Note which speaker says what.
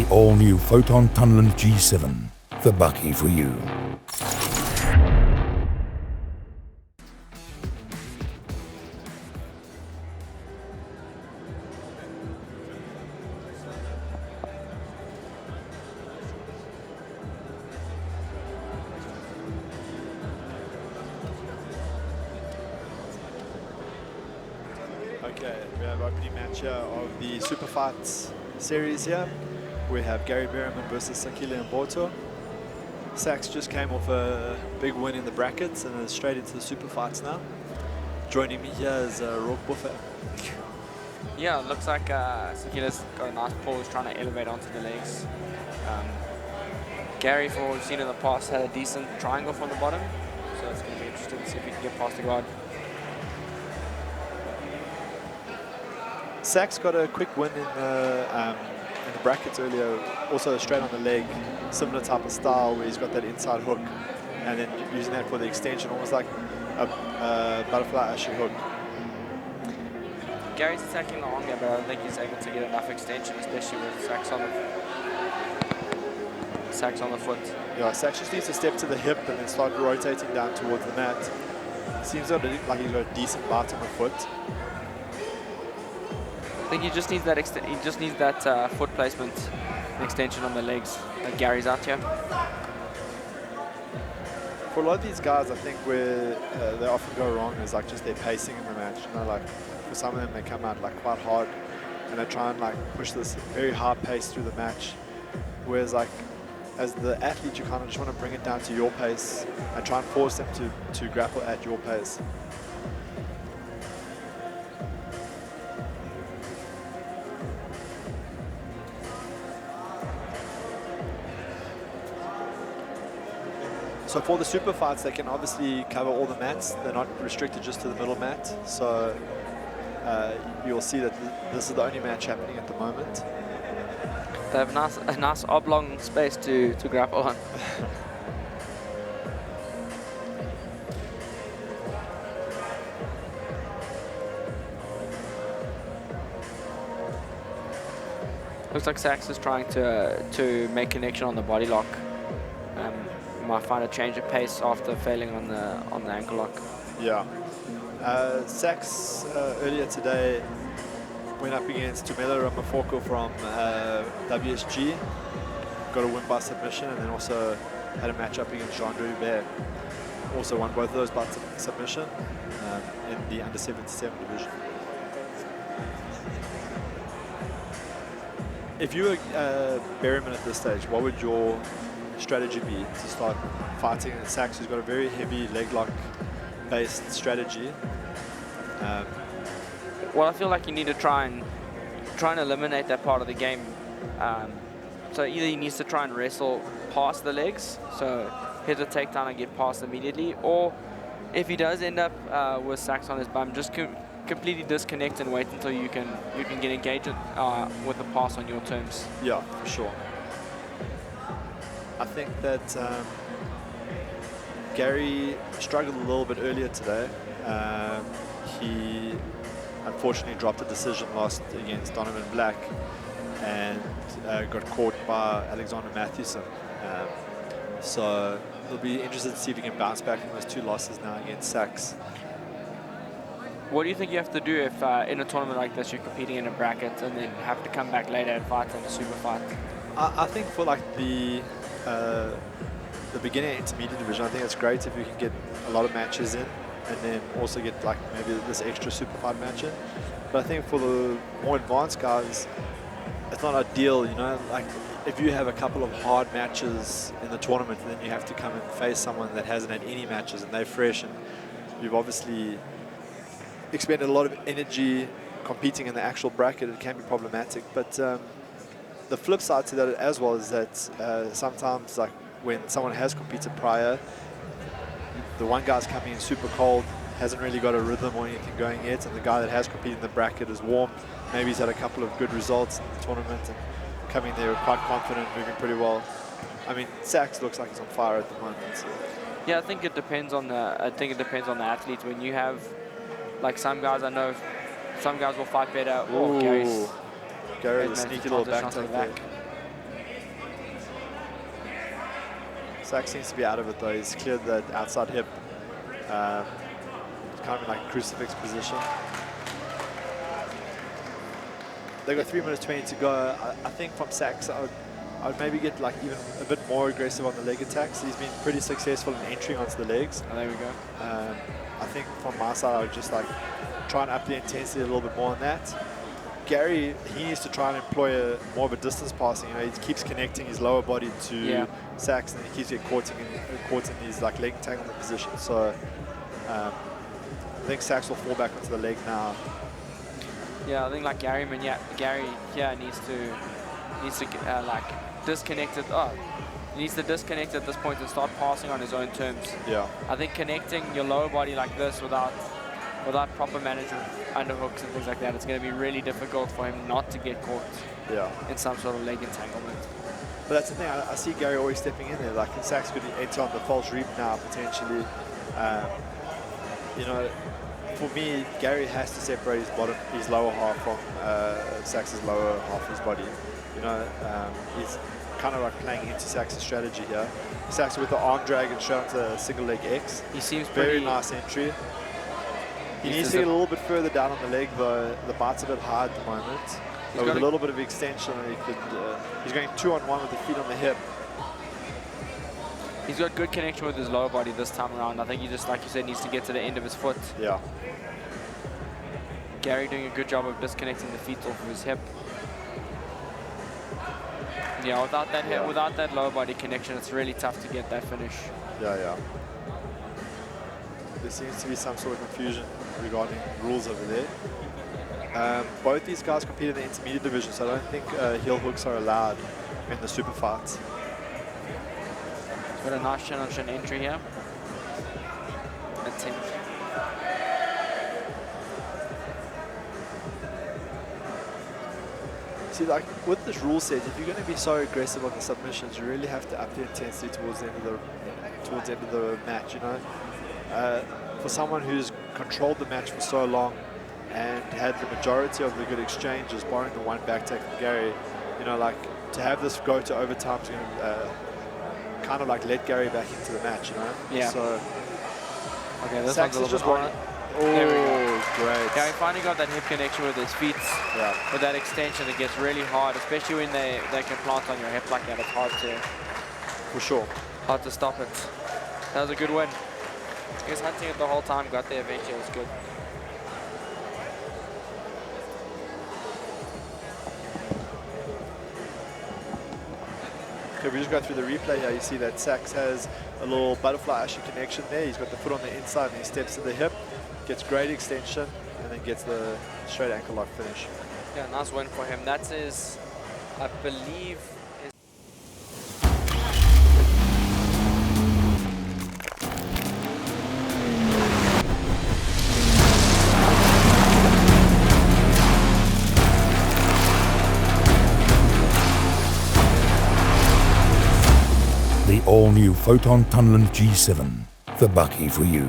Speaker 1: the all-new Photon Tunneling G7, the Bucky for you.
Speaker 2: Okay, we have opening match here of the Super Fights series here. We have Gary Berriman versus Sakhile Mbotho. Sax just came off a big win in the brackets and is straight into the Super Fights now. Joining me here is Rourke Buffer.
Speaker 3: Yeah, it looks like Sakhile's got a nice pause trying to elevate onto the legs. Gary, from what we've seen in the past, had a decent triangle from the bottom, so it's going to be interesting to see if he can get past the guard.
Speaker 2: Sax got a quick win in the brackets earlier, also straight on the leg, similar type of style where he's got that inside hook and then using that for the extension, almost like a butterfly Ashley hook.
Speaker 3: Gary's attacking the arm here, but I don't think he's able to get enough extension, especially with Sax on the foot.
Speaker 2: Yeah, Sax just needs to step to the hip and then start rotating down towards the mat. Seems like he's got a decent bite on the foot.
Speaker 3: I think he just needs that foot placement and extension on the legs that Gary's out here.
Speaker 2: For a lot of these guys, I think where they often go wrong is like just their pacing in the match. You know, like for some of them, they come out like quite hard and they try and like push this very hard pace through the match. Whereas like as the athlete, you kind of just want to bring it down to your pace and try and force them to grapple at your pace. So for the super fights, they can obviously cover all the mats. They're not restricted just to the middle mat. So you'll see that this is the only match happening at the moment.
Speaker 3: They have a nice oblong space to grapple on. Looks like Sax is trying to make connection on the body lock. Might find a change of pace after failing on the ankle lock.
Speaker 2: Yeah. Sax earlier today went up against Tumela Ramafoko from WSG. Got a win by submission, and then also had a match up against Jean-Louis Hubert. Also won both of those by submission in the under 77 division. If you were Berriman at this stage, what would your strategy be to start fighting? And Sax, who's got a very heavy leg lock based strategy.
Speaker 3: Well, I feel like you need to try and eliminate that part of the game. So either he needs to try and wrestle past the legs, so hit a takedown and get past immediately, or if he does end up with Sax on his bum, just completely disconnect and wait until you can get engaged with a pass on your terms.
Speaker 2: Yeah, for sure. I think that Gary struggled a little bit earlier today. He unfortunately dropped a decision lost against Donovan Black and got caught by Alexander Matthewson. So it'll be interesting to see if he can bounce back from those two losses now against Sax.
Speaker 3: What do you think you have to do if in a tournament like this you're competing in a bracket and then have to come back later and fight in a super fight?
Speaker 2: I think for like the beginner intermediate division, I think it's great if you can get a lot of matches in and then also get like maybe this extra super fight match in. But I think for the more advanced guys, it's not ideal, you know, like if you have a couple of hard matches in the tournament and then you have to come and face someone that hasn't had any matches and they're fresh, and you've obviously expended a lot of energy competing in the actual bracket, it can be problematic. But the flip side to that as well is that sometimes like when someone has competed prior, the one guy's coming in super cold, hasn't really got a rhythm or anything going yet, and the guy that has competed in the bracket is warm. Maybe he's had a couple of good results in the tournament and coming there quite confident, moving pretty well. I mean, Sax looks like he's on fire at the moment. So.
Speaker 3: Yeah, I think it depends on the athlete. When you have like some guys, I know some guys will fight better.
Speaker 2: Gary, the sneaky little back take there. Sach seems to be out of it though. He's cleared that outside hip. Kind of in like a crucifix position. They've got 3 minutes 20 to go. I think from Sachs, I would maybe get like even a bit more aggressive on the leg attacks. He's been pretty successful in entering onto the legs.
Speaker 3: Oh, there we go.
Speaker 2: I think from my side, I would just like try and up the intensity a little bit more on that. Gary, he needs to try and employ more of a distance passing. You know, he keeps connecting his lower body to Sachs, and he keeps getting caught in these like leg entanglement positions. So I think Sachs will fall back onto the leg now.
Speaker 3: Yeah, I think like Gary here needs to like disconnect it. He needs to disconnect at this point and start passing on his own terms.
Speaker 2: Yeah.
Speaker 3: I think connecting your lower body like this without proper management, underhooks and things like that, it's going to be really difficult for him not to get caught in some sort of leg entanglement.
Speaker 2: But that's the thing, I see Gary always stepping in there. Like Sachs could enter on the false reap now potentially. You know, for me, Gary has to separate his lower half from Sachs's lower half of his body. You know, he's kind of like playing into Sachs's strategy here. Sachs with the arm drag and straight onto a single leg X.
Speaker 3: He seems
Speaker 2: very nice entry. He needs to get a little bit further down on the leg though. The bite's a bit hard at the moment. With a little bit of extension, he's going 2-on-1 with the feet on the hip.
Speaker 3: He's got good connection with his lower body this time around. I think he just, like you said, needs to get to the end of his foot.
Speaker 2: Yeah.
Speaker 3: Gary doing a good job of disconnecting the feet off of his hip. Yeah, without that lower body connection, it's really tough to get that finish.
Speaker 2: Yeah. There seems to be some sort of confusion regarding rules over there. Both these guys compete in the intermediate division, so I don't think heel hooks are allowed in the super fights.
Speaker 3: Got a nice chin-on-chin entry here. Attempt.
Speaker 2: See, like with this rule set, if you're going to be so aggressive on the submissions, you really have to up the intensity towards the end of the match. You know, for someone who's controlled the match for so long and had the majority of the good exchanges, barring the one back take from Gary, you know, like to have this go to overtime is going to kind of like let Gary back into the match, you know?
Speaker 3: Yeah.
Speaker 2: So,
Speaker 3: okay, this
Speaker 2: Sachs
Speaker 3: one's a
Speaker 2: is
Speaker 3: little
Speaker 2: just
Speaker 3: bit
Speaker 2: Oh, great.
Speaker 3: Yeah, he finally got that hip connection with his feet.
Speaker 2: Yeah.
Speaker 3: With that extension, it gets really hard, especially when they can plant on your hip like that. It's hard to stop it. That was a good win. He was hunting it the whole time, got there eventually, it was good.
Speaker 2: Okay, we just got through the replay here. You see that Sachs has a little butterfly Asher connection there. He's got the foot on the inside and he steps to the hip, gets great extension, and then gets the straight ankle lock finish.
Speaker 3: Yeah, nice win for him. That's his, I believe,
Speaker 1: The all-new Photon Tunneling G7, the bucky for you.